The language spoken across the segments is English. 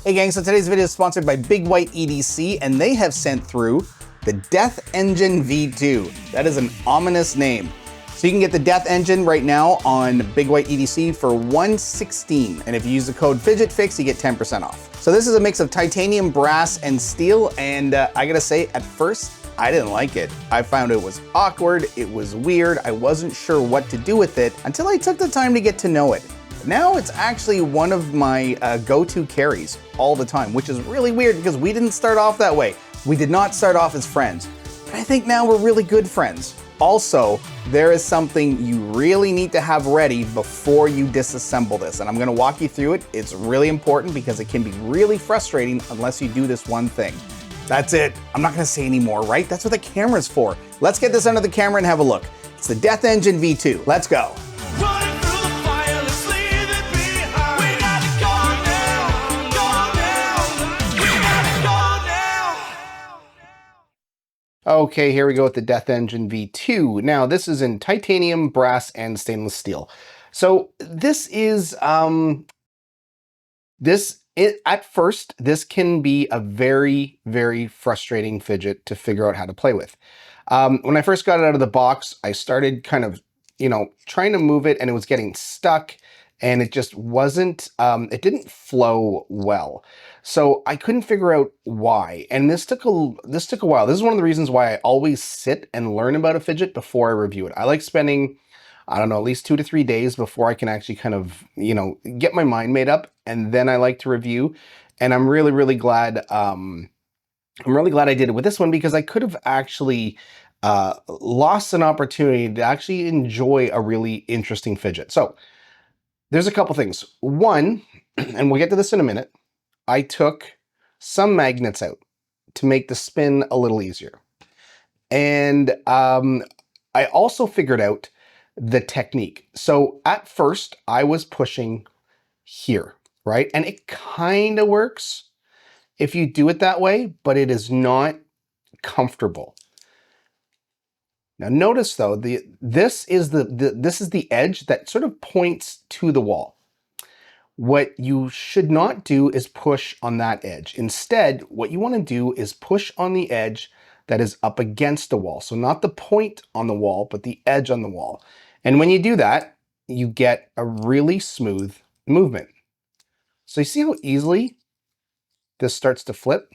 Hey gang, so today's video is sponsored by Big White EDC, and they have sent through the Death Engine V2. That is an ominous name. So you can get the Death Engine right now on Big White EDC for $116, and if you use the code FidgetFix, you get 10% off. So this is a mix of titanium, brass, and steel, and I gotta say, at first, I didn't like it. I found it was awkward, it was weird, I wasn't sure what to do with it until I took the time to get to know it. Now it's actually one of my go-to carries all the time, which is really weird because we didn't start off that way. We did not start off as friends, but I think now we're really good friends. Also, there is something you really need to have ready before you disassemble this, and I'm gonna walk you through it. It's really important because it can be really frustrating unless you do this one thing. That's it. I'm not gonna say any more, right? That's what the camera's for. Let's get this under the camera and have a look. It's the Death Engine V2. Let's go. Okay, here we go with the Death Engine V2. Now, this is in titanium, brass, and stainless steel. So this is, at first, this can be a very, very frustrating fidget to figure out how to play with. When I first got it out of the box, I started kind of, trying to move it, and it was getting stuck, and it just wasn't, it didn't flow well. So I couldn't figure out why, and this took a while. This is one of the reasons why I always sit and learn about a fidget before I review it. I like spending, I don't know, at least 2 to 3 days before I can actually kind of, get my mind made up, and then I like to review. And I'm really, really glad, I did it with this one, because I could have actually lost an opportunity to actually enjoy a really interesting fidget. So there's a couple things. One, and we'll get to this in a minute, I took some magnets out to make the spin a little easier. And I also figured out the technique. So at first I was pushing here, right? And it kind of works if you do it that way, but it is not comfortable. Now notice though, this is the edge that sort of points to the wall. What you should not do is push on that edge. Instead, what you want to do is push on the edge that is up against the wall. So not the point on the wall, but the edge on the wall. And when you do that, you get a really smooth movement. So you see how easily this starts to flip?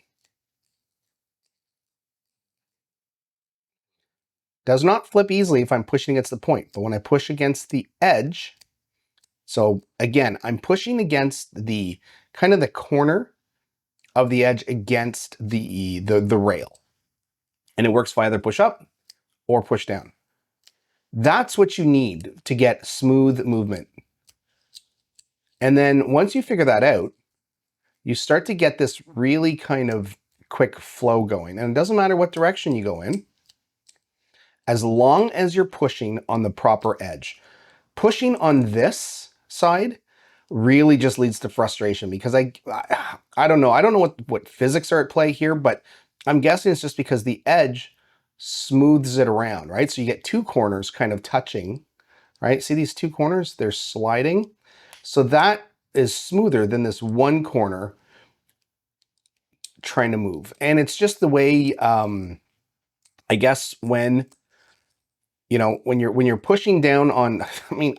Does not flip easily if I'm pushing against the point, but when I push against the edge, so again, I'm pushing against the kind of the corner of the edge against the rail. And it works for either push up or push down. That's what you need to get smooth movement. And then once you figure that out, you start to get this really kind of quick flow going. And it doesn't matter what direction you go in, as long as you're pushing on the proper edge. Pushing on this side really just leads to frustration, because I don't know. I don't know what physics are at play here, but I'm guessing it's just because the edge smooths it around, right? So you get two corners kind of touching, right? See these two corners? They're sliding. So that is smoother than this one corner trying to move. And it's just the way, I guess when you're pushing down on, I mean,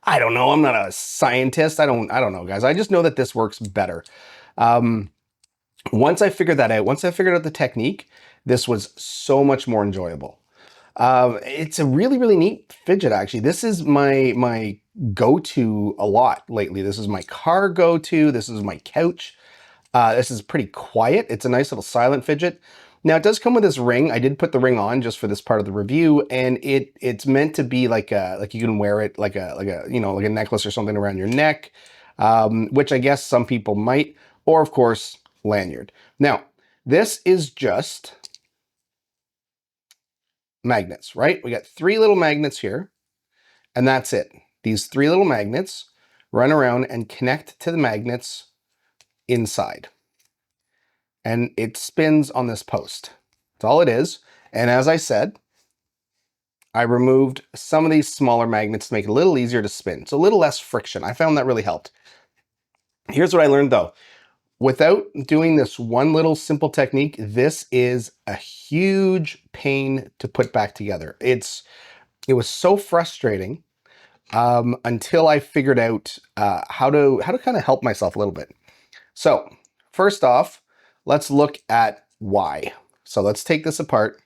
I don't know. I'm not a scientist. I don't know, guys. I just know that this works better. Once I figured that out, once I figured out the technique, this was so much more enjoyable. It's a really, really neat fidget, actually. This is my go-to a lot lately. This is my car go-to. This is my couch. This is pretty quiet. It's a nice little silent fidget. Now it does come with this ring. I did put the ring on just for this part of the review, and it's meant to be like you can wear it like a necklace or something around your neck, which I guess some people might, or of course lanyard. Now this is just magnets, right? We got 3 little magnets here, and that's it. These 3 little magnets run around and connect to the magnets inside. And it spins on this post. That's all it is. And as I said, I removed some of these smaller magnets to make it a little easier to spin. So a little less friction. I found that really helped. Here's what I learned though. without doing this one little simple technique, this is a huge pain to put back together. It was so frustrating until I figured out how to kind of help myself a little bit. So first off, let's look at why. So let's take this apart.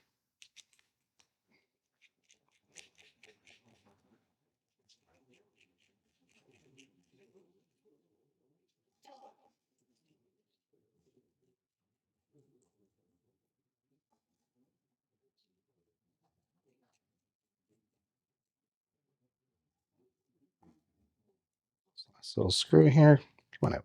So screw here, come on out.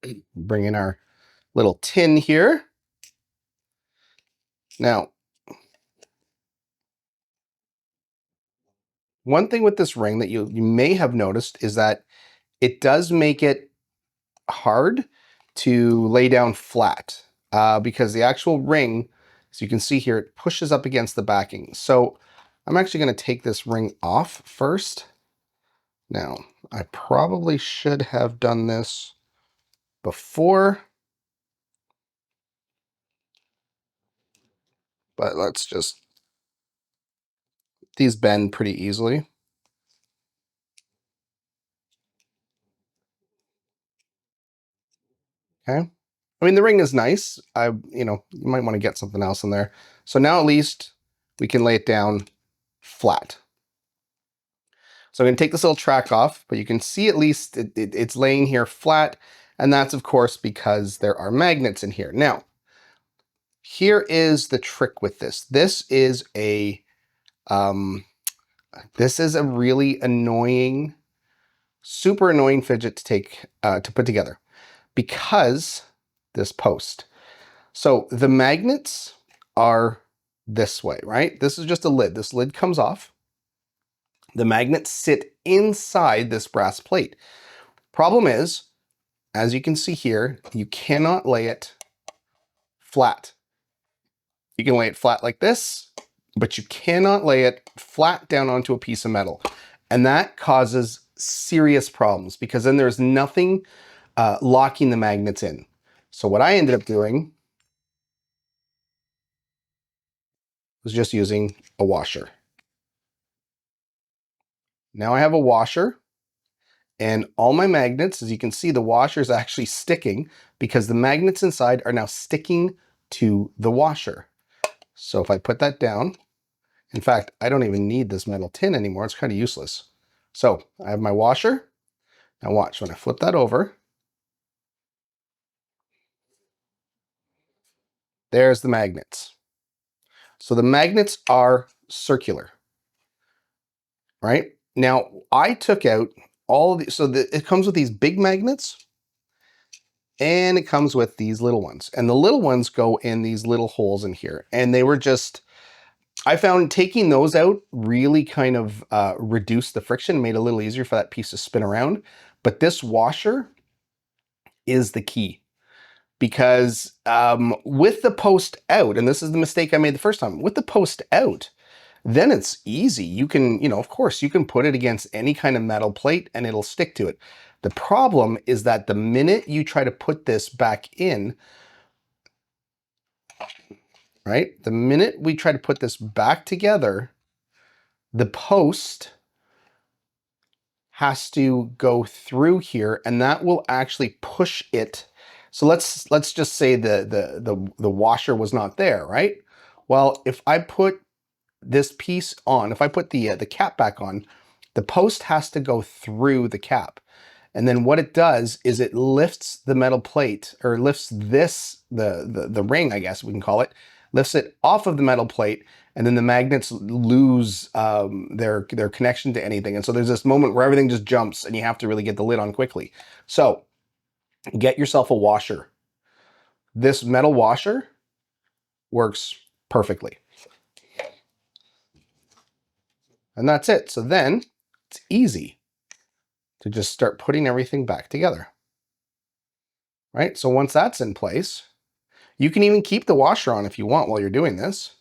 Okay, bring in our little tin here. Now, one thing with this ring that you may have noticed is that it does make it hard to lay down flat because the actual ring, as you can see here, it pushes up against the backing. So I'm actually going to take this ring off first. Now, I probably should have done this before, but let's just, these bend pretty easily. Okay. I mean, the ring is nice. You might want to get something else in there. So now at least we can lay it down flat. So I'm going to take this little track off, but you can see at least it's laying here flat. And that's, of course, because there are magnets in here. Now, here is the trick with this. This is a really annoying, super annoying fidget to take to put together because this post. So the magnets are this way, right? This is just a lid. This lid comes off. The magnets sit inside this brass plate. Problem is, as you can see here, you cannot lay it flat. You can lay it flat like this, but you cannot lay it flat down onto a piece of metal. And that causes serious problems because then there's nothing locking the magnets in. So what I ended up doing was just using a washer. Now I have a washer and all my magnets, as you can see, the washer is actually sticking because the magnets inside are now sticking to the washer. So if I put that down, in fact, I don't even need this metal tin anymore. It's kind of useless. So I have my washer. Now watch, when I flip that over, there's the magnets. So the magnets are circular, right? Now I took out all of so it comes with these big magnets and it comes with these little ones. And the little ones go in these little holes in here. And they were just, I found taking those out really kind of reduced the friction, made it a little easier for that piece to spin around. But this washer is the key because with the post out, and this is the mistake I made the first time, with the post out, then it's easy. You can, of course, you can put it against any kind of metal plate and it'll stick to it. The problem is that the minute you try to put this back in, right? The minute we try to put this back together, the post has to go through here and that will actually push it. So let's just say the washer was not there, right? Well, if I put this piece on, if I put the cap back on, the post has to go through the cap. And then what it does is it lifts the metal plate, or lifts this, the ring, I guess we can call it, lifts it off of the metal plate, and then the magnets lose their connection to anything. And so there's this moment where everything just jumps and you have to really get the lid on quickly. So get yourself a washer. This metal washer works perfectly. And that's it. So then it's easy to just start putting everything back together. Right? So once that's in place, you can even keep the washer on if you want while you're doing this.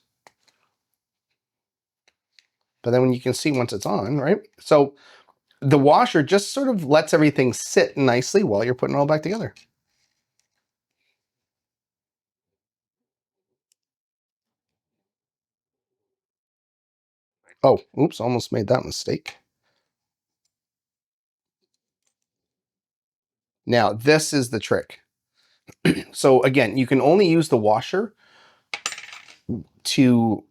But then when you can see once it's on, right? So The washer just sort of lets everything sit nicely while you're putting it all back together. Oh, oops, almost made that mistake. Now, this is the trick. So again, you can only use the washer to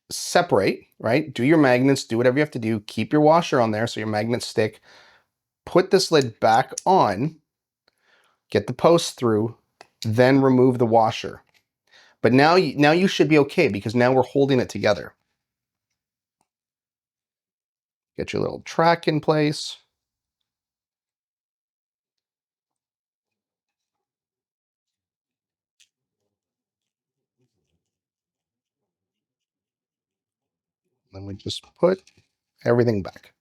separate, right? Do your magnets, do whatever you have to do. Keep your washer on there so your magnets stick. Put this lid back on, get the post through, then remove the washer. But now you should be okay because now we're holding it together. Get your little track in place. Then we just put everything back.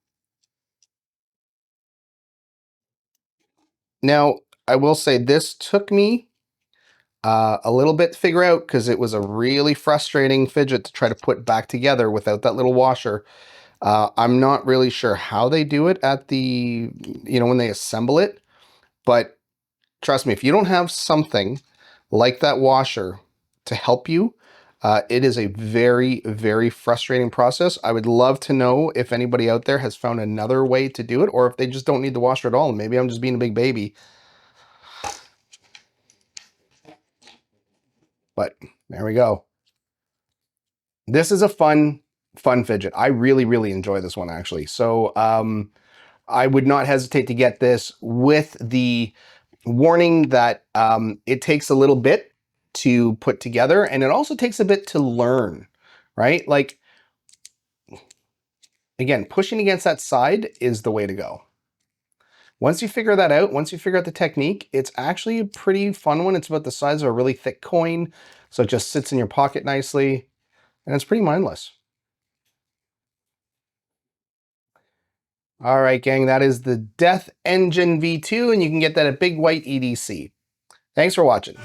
Now, I will say this took me a little bit to figure out because it was a really frustrating fidget to try to put back together without that little washer. I'm not really sure how they do it at the, when they assemble it, but trust me, if you don't have something like that washer to help you, it is a very, very frustrating process. I would love to know if anybody out there has found another way to do it, or if they just don't need the washer at all. And maybe I'm just being a big baby. But there we go. This is a fun fidget. I really, really enjoy this one actually. So I would not hesitate to get this with the warning that it takes a little bit to put together, and it also takes a bit to learn, right? Like, again, pushing against that side is the way to go. Once you figure that out, once you figure out the technique, it's actually a pretty fun one. It's about the size of a really thick coin, so it just sits in your pocket nicely, and it's pretty mindless. All right, gang, that is the Death Engine V2, and you can get that at Big White EDC. Thanks for watching.